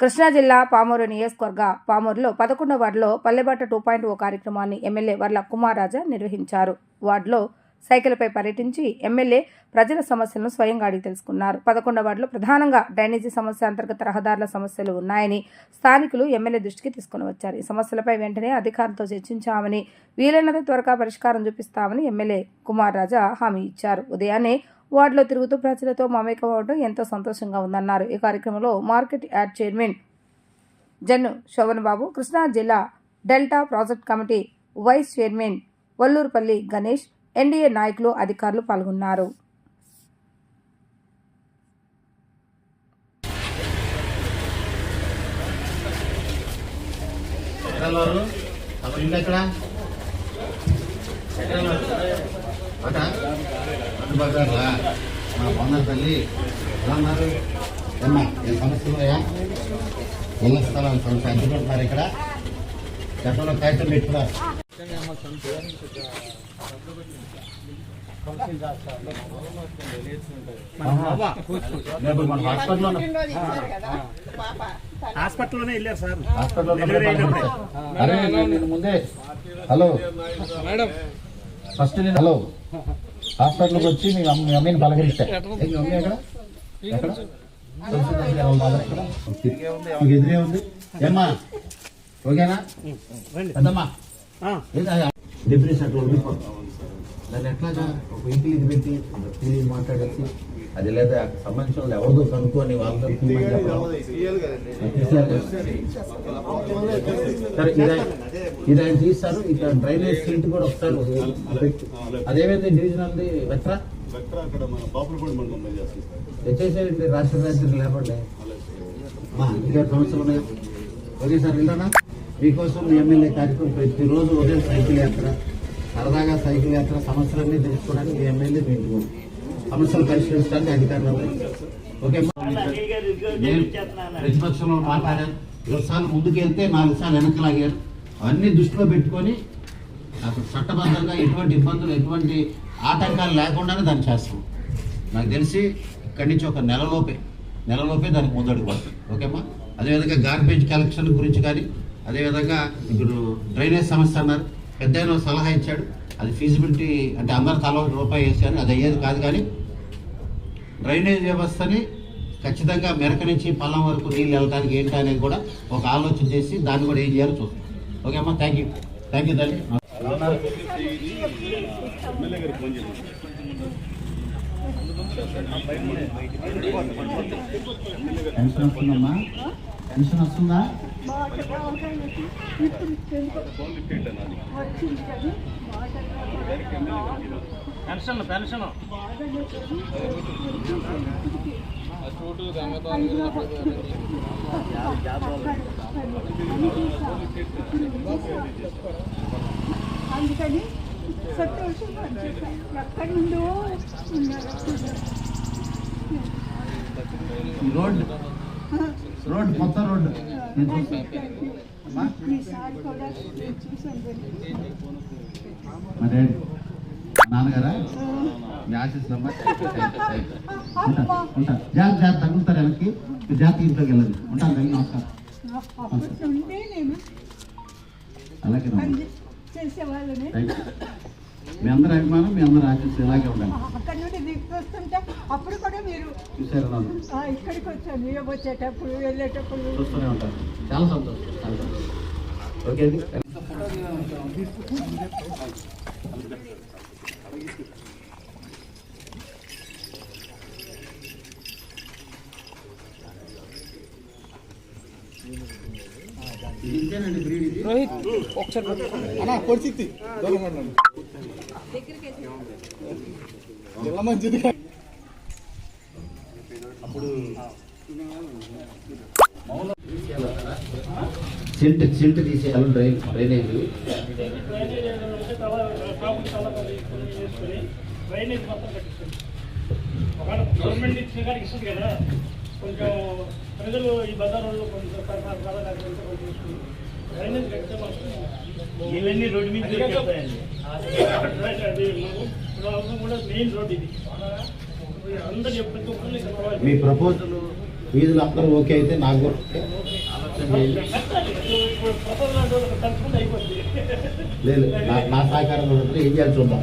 కృష్ణా జిల్లా పామూరు నియోజకవర్గ పామూరులో 11వ వార్డులో పల్లెబాట 2.0 కార్యక్రమాన్ని ఎమ్మెల్యే వర్ల కుమార్ రాజా నిర్వహించారు. వార్డులో సైకిల్పై పర్యటించి ఎమ్మెల్యే ప్రజల సమస్యలను స్వయంగా అడిగి తెలుసుకున్నారు. 11వ వార్డులో ప్రధానంగా డ్రైనేజీ సమస్య, అంతర్గత రహదారుల సమస్యలు ఉన్నాయని స్థానికులు ఎమ్మెల్యే దృష్టికి తీసుకుని వచ్చారు. ఈ సమస్యలపై వెంటనే అధికారులతో చర్చించామని, వీలైనంత త్వరగా పరిష్కారం చూపిస్తామని ఎమ్మెల్యే కుమార్ రాజా హామీ ఇచ్చారు. ఉదయాన్నే వార్డులో తిరుగుతూ ప్రజలతో మమేకం అవడం ఎంతో సంతోషంగా ఉందన్నారు. ఈ కార్యక్రమంలో market yard chairman Jannu Shobhan Babu, Krishna జిల్లా delta project committee vice chairman Vallurupalli Ganesh, NDA నాయకులు, అధికారులు పాల్గొన్నారు. తల్లి ఎలా ఉన్నారు? ఏమ్మా ఏ సమస్యలు ఇళ్ళ స్థలాల సమస్య అందుకుంటున్నారు. ఇక్కడ గతంలో కాగితం పెట్టుకున్నారు. హాస్పిటల్లోనే వెళ్ళారు సార్. అరే నేను ముందే హలో మేడం ఫస్ట్ నేను హలో హాస్పిటల్కి వచ్చి మీ అమ్మని పలకరిస్తా. ఎదురే ఉంది ఏమ్మా? ఓకేనా? పెద్దమ్మా డిప్రెషన్ దాన్ని ఎట్లాగా ఒక ఇంటికి ఇది పెట్టి కూలీ మాట్లాడేసి అది లేదా సంబంధించిన వాళ్ళు ఎవరిదో కనుక్కొని వాళ్ళతో సరే ఇది ఆయన తీస్తారు. ఇక్కడ డ్రైనేజ్ సీట్ కూడా వస్తారు. అదేమైతే డివిజన్ ఉంది వెక్రా తెచ్చేసేయండి. రాష్ట్ర రాజ్యం లేపండి. ఇంకా సమస్యలు ఉన్నాయి. ఓకే సార్ వెళ్ళానా? మీకోసం మీ ఎమ్మెల్యే కార్యక్రమం ప్రతిరోజు ఉదయం సైకిల్ యాత్ర, సరదాగా సైకిల్ యాత్ర, సమస్యలన్నీ తెలుసుకోవడానికి మీ ఎమ్మెల్యే మీకు సమస్యలు పరిష్కరించడానికి అధికారులు. ఓకే నేను ప్రతిపక్షంలో మాట్లాడాను. 2 సార్లు ముందుకెళ్తే 4 సార్లు వెనక్కి లాగారు. అవన్నీ దృష్టిలో పెట్టుకొని నాకు చట్టబద్ధంగా ఎటువంటి ఇబ్బందులు, ఎటువంటి ఆటంకాలు లేకుండానే దాన్ని చేస్తాం. నాకు తెలిసి ఇక్కడి నుంచి ఒక నెలలోపే దానికి ముందడుగు పడుతుంది. ఓకేమ్మా? అదేవిధంగా గార్బేజ్ కలెక్షన్ గురించి కానీ, అదేవిధంగా ఇప్పుడు డ్రైనేజ్ సమస్య అన్నారు. పెద్ద సలహా ఇచ్చాడు. అది ఫీజిబిలిటీ అంటే అందరు తల రూపాయి వేసారు. అది అయ్యేది కాదు. కానీ డ్రైనేజ్ వ్యవస్థని ఖచ్చితంగా మెరక నుంచి పల్లం వరకు నీళ్ళు వెళ్ళడానికి ఏంటి అనేది కూడా ఒక ఆలోచన చేసి దాన్ని కూడా ఏం చేయాలో చూస్తాం. ఓకే అమ్మా? థ్యాంక్ యూ తల్లి. పెన్షన్ వస్తుందమ్మా? పెన్షన్ వస్తుందా? పెన్షన్ అందుకని సంతోషం. ఎక్కడి నుండో రోడ్ కొత్త రోడ్డు మరి నాన్నగారా మీ ఆశీస్సులమ్మా. ఉంటాను. జాగ్రత్త తగ్గుతారు వెనక్కి. జాగ్రత్త ఇంట్లోకి వెళ్ళండి. ఉంటాను. తగిన నమస్కారం. అలాగే మీ అందరి అభిమానం, మీ అందరి ఆశీస్సు ఇలాగే ఉండాలి. అక్కడి నుండి తీసుకొస్తుంటే అప్పుడు కూడా మీరు చూసారు నన్ను ఇక్కడికి వచ్చాను. వచ్చేటప్పుడు వెళ్ళేటప్పుడు చూస్తూనే ఉంటారు. చాలా సంతోషం. ఓకే అండి. రోహిత్ ఒకసారి పరిస్థితి మంచిది. అప్పుడు సిల్ట్ తీసేయాలి. డ్రైనేజ్ గవర్నమెంట్ ఇచ్చిన కాడికి ఇస్తుంది కదా. కొంచెం ప్రజలు ఈ బజార్లో కొంచెం ఇవన్నీ రోడ్డు మీద కూడా మెయిన్ రోడ్ ఇది. అందరూ మీ ప్రపోజల్ వీధులు అందరూ ఓకే అయితే నాకు కట్టాలి. ఇప్పుడు ప్రసాద్ లాంటి వాళ్ళకి తలుచుకుంటే అయిపోద్ది. లేదు నా సహకారం ఏం చేయాలి చూద్దాం.